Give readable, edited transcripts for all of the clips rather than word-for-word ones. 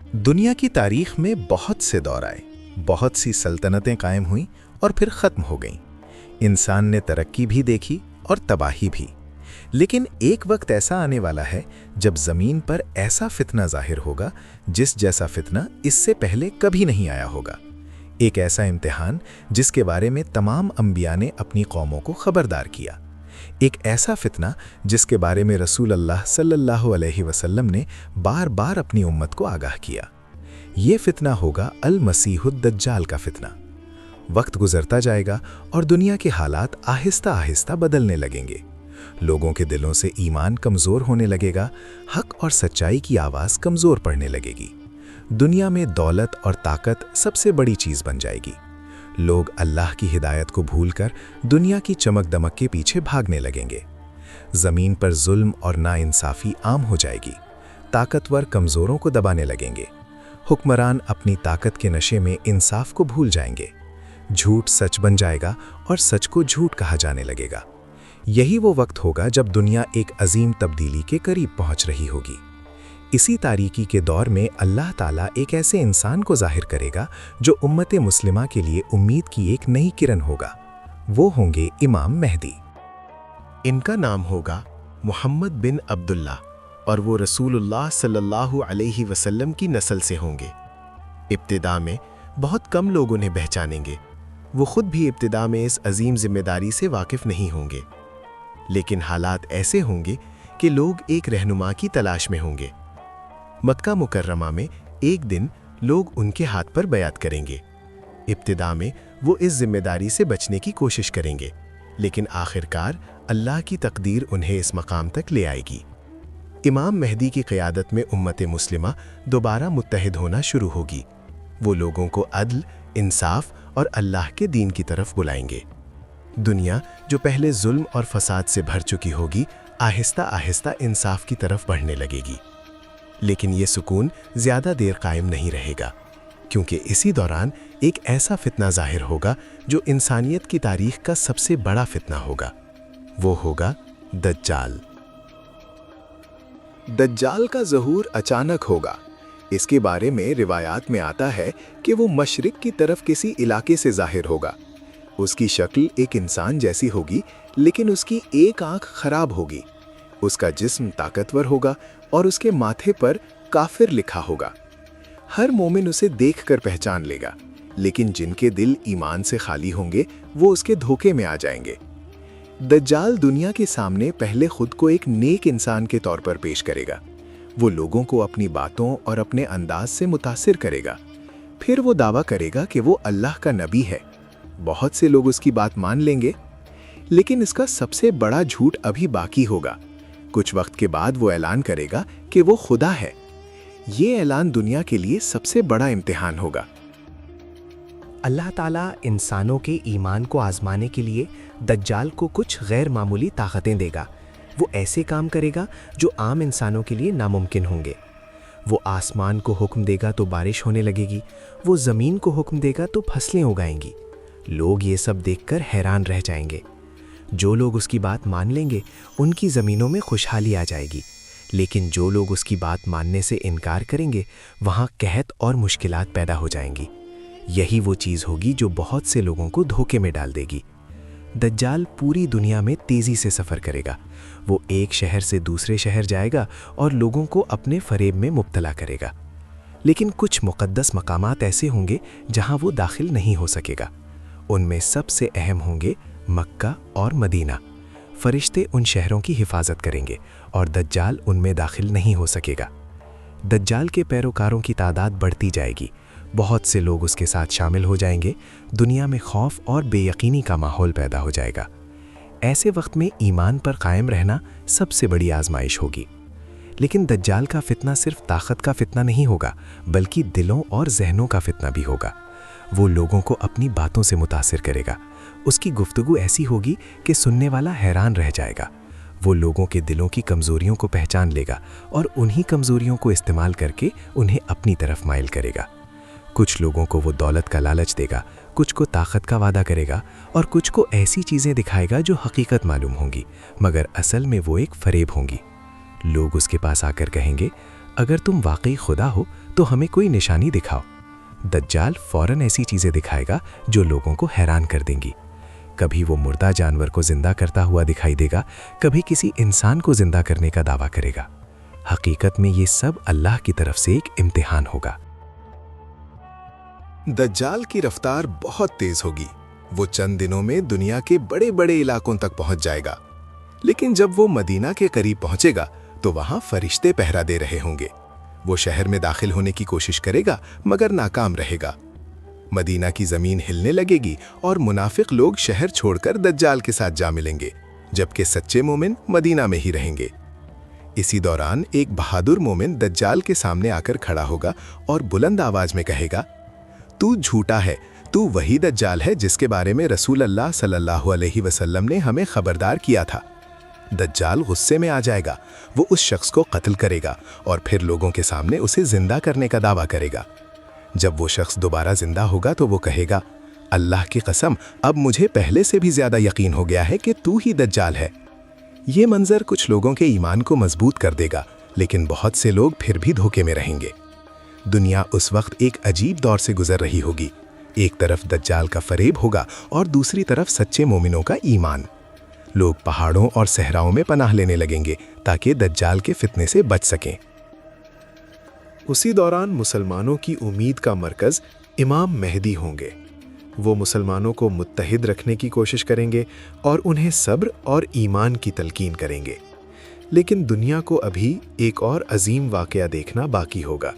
दुनिया की तारीख में बहुत से दौर आए, बहुत सी सल्तनतें कायम हुईं और फिर ख़त्म हो गईं। इंसान ने तरक्की भी देखी और तबाही भी। लेकिन एक वक्त ऐसा आने वाला है जब ज़मीन पर ऐसा फितना ज़ाहिर होगा जिस जैसा फितना इससे पहले कभी नहीं आया होगा। एक ऐसा इम्तिहान जिसके बारे में तमाम अंबिया ने अपनी कौमों को खबरदार किया। एक ऐसा फितना जिसके बारे में रसूल अल्लाह सल्लल्लाहु अलैहि वसल्लम ने बार बार अपनी उम्मत को आगाह किया। ये फितना होगा अल मसीहुद दज्जाल का फितना। वक्त गुजरता जाएगा और दुनिया के हालात आहिस्ता आहिस्ता बदलने लगेंगे। लोगों के दिलों से ईमान कमज़ोर होने लगेगा, हक और सच्चाई की आवाज़ कमज़ोर पड़ने लगेगी। दुनिया में दौलत और ताकत सबसे बड़ी चीज़ बन जाएगी। लोग अल्लाह की हिदायत को भूलकर दुनिया की चमक दमक के पीछे भागने लगेंगे। ज़मीन पर जुल्म और नाइंसाफ़ी आम हो जाएगी। ताकतवर कमज़ोरों को दबाने लगेंगे। हुक्मरान अपनी ताकत के नशे में इंसाफ को भूल जाएंगे। झूठ सच बन जाएगा और सच को झूठ कहा जाने लगेगा। यही वो वक्त होगा जब दुनिया एक अजीम तब्दीली के करीब पहुंच रही होगी। इसी तारीकी के दौर में अल्लाह ताला एक ऐसे इंसान को ज़ाहिर करेगा जो उम्मत मुस्लिमा के लिए उम्मीद की एक नई किरण होगा। वो होंगे इमाम मेहदी। इनका नाम होगा मोहम्मद बिन अब्दुल्ला और वो रसूलुल्लाह सल्लल्लाहु अलैहि वसल्लम की नस्ल से होंगे। इब्तिदा में बहुत कम लोग उन्हें पहचानेंगे। वो खुद भी इब्तिदा में इस अजीम जिम्मेदारी से वाकिफ नहीं होंगे। लेकिन हालात ऐसे होंगे कि लोग एक रहनुमा की तलाश में होंगे। मक्का मुकर्रमा में एक दिन लोग उनके हाथ पर बयात करेंगे। इब्तिदा में वो इस जिम्मेदारी से बचने की कोशिश करेंगे, लेकिन आखिरकार अल्लाह की तकदीर उन्हें इस मकाम तक ले आएगी। इमाम मेहदी की क़यादत में उम्मत मुस्लिमा दोबारा मुत्तहिद होना शुरू होगी। वो लोगों को अदल, इंसाफ और अल्लाह के दीन की तरफ बुलाएंगे। दुनिया जो पहले जुल्म और फसाद से भर चुकी होगी, आहिस्ता आहिस्ता इंसाफ की तरफ बढ़ने लगेगी। लेकिन ये सुकून ज़्यादा देर कायम नहीं रहेगा, क्योंकि इसी दौरान एक ऐसा फितना ज़ाहिर होगा जो इंसानियत की तारीख का सबसे बड़ा फितना होगा। वो होगा दज्जाल। दज्जाल का ज़हूर अचानक होगा। इसके बारे में रिवायात में आता है कि वो मशरिक की तरफ किसी इलाके से ज़ाहिर होगा। उसकी शक्ल एक इंसान जैसी होगी, लेकिन उसकी एक आंख खराब होगी। उसका जिस्म ताकतवर होगा और उसके माथे पर काफिर लिखा होगा। हर मोमिन उसे देखकर पहचान लेगा, लेकिन जिनके दिल ईमान से खाली होंगे वो उसके धोखे में आ जाएंगे। दज्जाल दुनिया के सामने पहले खुद को एक नेक इंसान के तौर पर पेश करेगा। वो लोगों को अपनी बातों और अपने अंदाज से मुतासिर करेगा। फिर वो दावा करेगा कि वो अल्लाह का नबी है। बहुत से लोग उसकी बात मान लेंगे, लेकिन इसका सबसे बड़ा झूठ अभी बाकी होगा। कुछ वक्त के बाद वो ऐलान करेगा कि वो खुदा है। ये ऐलान दुनिया के लिए सबसे बड़ा इम्तिहान होगा। अल्लाह ताला इंसानों के ईमान को आजमाने के लिए दज्जाल को कुछ गैर मामूली ताकतें देगा। वो ऐसे काम करेगा जो आम इंसानों के लिए नामुमकिन होंगे। वो आसमान को हुक्म देगा तो बारिश होने लगेगी। वो ज़मीन को हुक्म देगा तो फसलें उगाएंगी। लोग ये सब देखकर हैरान रह जाएंगे। जो लोग उसकी बात मान लेंगे उनकी ज़मीनों में खुशहाली आ जाएगी, लेकिन जो लोग उसकी बात मानने से इनकार करेंगे वहाँ कहत और मुश्किलात पैदा हो जाएंगी। यही वो चीज़ होगी जो बहुत से लोगों को धोखे में डाल देगी। दज्जाल पूरी दुनिया में तेज़ी से सफ़र करेगा। वो एक शहर से दूसरे शहर जाएगा और लोगों को अपने फ़रेब में मुब्तला करेगा। लेकिन कुछ मुक़द्दस मकामात ऐसे होंगे जहाँ वो दाखिल नहीं हो सकेगा। उनमें सबसे अहम होंगे मक्का और मदीना। फरिश्ते उन शहरों की हिफाजत करेंगे और दज्जाल उनमें दाखिल नहीं हो सकेगा। दज्जाल के पैरोकारों की तादाद बढ़ती जाएगी। बहुत से लोग उसके साथ शामिल हो जाएंगे। दुनिया में खौफ और बेयकीनी का माहौल पैदा हो जाएगा। ऐसे वक्त में ईमान पर कायम रहना सबसे बड़ी आजमाइश होगी। लेकिन दज्जाल का फितना सिर्फ ताकत का फितना नहीं होगा, बल्कि दिलों और जहनों का फितना भी होगा। वो लोगों को अपनी बातों से मुतासिर करेगा। उसकी गुफ्तगू ऐसी होगी कि सुनने वाला हैरान रह जाएगा। वो लोगों के दिलों की कमज़ोरियों को पहचान लेगा और उन्हीं कमज़ोरियों को इस्तेमाल करके उन्हें अपनी तरफ माइल करेगा। कुछ लोगों को वो दौलत का लालच देगा, कुछ को ताकत का वादा करेगा और कुछ को ऐसी चीज़ें दिखाएगा जो हकीकत मालूम होंगी, मगर असल में वो एक फरेब होंगी। लोग उसके पास आकर कहेंगे, अगर तुम वाकई खुदा हो तो हमें कोई निशानी दिखाओ। दज्जाल फौरन ऐसी चीज़ें दिखाएगा जो लोगों को हैरान कर देंगी। कभी वो मुर्दा जानवर को जिंदा करता हुआ दिखाई देगा, कभी किसी इंसान को जिंदा करने का दावा करेगा। हकीकत में ये सब अल्लाह की तरफ से एक इम्तिहान होगा। दज्जाल की रफ्तार बहुत तेज होगी। वो चंद दिनों में दुनिया के बड़े बड़े इलाकों तक पहुंच जाएगा। लेकिन जब वो मदीना के करीब पहुंचेगा तो वहां फरिश्ते पहरा दे रहे होंगे। वो शहर में दाखिल होने की कोशिश करेगा मगर नाकाम रहेगा। मदीना की जमीन हिलने लगेगी और मुनाफिक लोग शहर छोड़कर दज्जाल के साथ जा मिलेंगे, जबकि सच्चे मोमिन मदीना में ही रहेंगे। इसी दौरान एक बहादुर मोमिन दज्जाल के सामने आकर खड़ा होगा और बुलंद आवाज में कहेगा, तू झूठा है, तू वही दज्जाल है जिसके बारे में रसूल अल्लाह सल्लल्लाहु अलैहि वसल्लम ने हमें खबरदार किया था। दज्जाल गुस्से में आ जाएगा। वो उस शख्स को कत्ल करेगा और फिर लोगों के सामने उसे जिंदा करने का दावा करेगा। जब वो शख्स दोबारा जिंदा होगा तो वो कहेगा, अल्लाह की कसम, अब मुझे पहले से भी ज्यादा यकीन हो गया है कि तू ही दज्जाल है। ये मंजर कुछ लोगों के ईमान को मजबूत कर देगा, लेकिन बहुत से लोग फिर भी धोखे में रहेंगे। दुनिया उस वक्त एक अजीब दौर से गुजर रही होगी। एक तरफ दज्जाल का फरेब होगा और दूसरी तरफ सच्चे मोमिनों का ईमान। लोग पहाड़ों और सहराओं में पनाह लेने लगेंगे ताकि दज्जाल के फितने से बच सकें। उसी दौरान मुसलमानों की उम्मीद का मरकज़ इमाम मेहदी होंगे। वो मुसलमानों को मुत्तहिद रखने की कोशिश करेंगे और उन्हें सब्र और ईमान की तलकीन करेंगे। लेकिन दुनिया को अभी एक और अजीम वाक़या देखना बाकी होगा।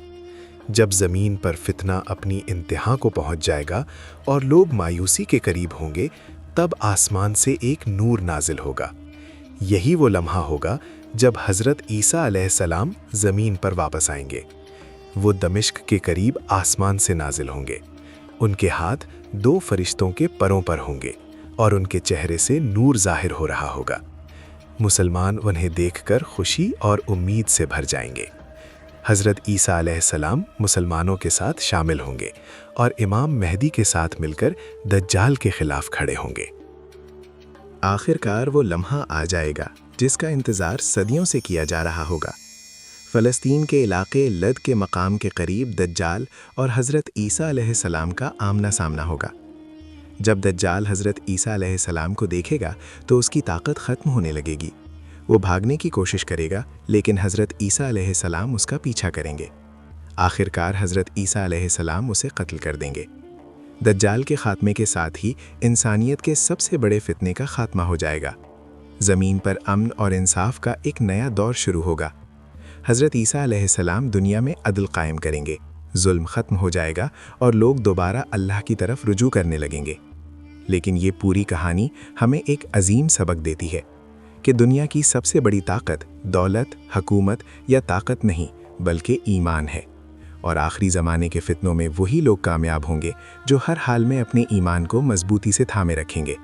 जब ज़मीन पर फितना अपनी इंतहा को पहुंच जाएगा और लोग मायूसी के करीब होंगे, तब आसमान से एक नूर नाजिल होगा। यही वो लम्हा होगा जब हज़रत ईसा अलैहिस्सलाम ज़मीन पर वापस आएंगे। वो दमिश्क के करीब आसमान से नाजिल होंगे। उनके हाथ दो फरिश्तों के परों पर होंगे और उनके चेहरे से नूर ज़ाहिर हो रहा होगा। मुसलमान उन्हें देखकर खुशी और उम्मीद से भर जाएंगे। हज़रत ईसा अलैहिस्सलाम मुसलमानों के साथ शामिल होंगे और इमाम मेहदी के साथ मिलकर दज्जाल के खिलाफ खड़े होंगे। आखिरकार वो लम्हा आ जाएगा जिसका इंतज़ार सदियों से किया जा रहा होगा। फ़लस्तीन के इलाके लद के मकाम के करीब दज्जाल और हज़रत ईसा अलैहिस्सलाम का आमना सामना होगा। जब दज्जाल हज़रत ईसा अलैहिस्सलाम को देखेगा तो उसकी ताकत ख़त्म होने लगेगी। वो भागने की कोशिश करेगा, लेकिन हज़रत ईसा अलैहिस्सलाम उसका पीछा करेंगे। आखिरकार हज़रत ईसा अलैहिस्सलाम उसे कत्ल कर देंगे। दज्जाल के ख़ात्मे के साथ ही इंसानियत के सबसे बड़े फितने का ख़ात्मा हो जाएगा। ज़मीन पर अमन और इंसाफ का एक नया दौर शुरू होगा। हज़रत ईसा अलैहिस्सलाम दुनिया में अदल कायम करेंगे, जुल्म ख़त्म हो जाएगा और लोग दोबारा अल्लाह की तरफ रुजू करने लगेंगे। लेकिन ये पूरी कहानी हमें एक अजीम सबक देती है कि दुनिया की सबसे बड़ी ताकत दौलत, हुकूमत या ताकत नहीं, बल्कि ईमान है। और आखिरी ज़माने के फितनों में वही लोग कामयाब होंगे जो हर हाल में अपने ईमान को मजबूती से थामे रखेंगे।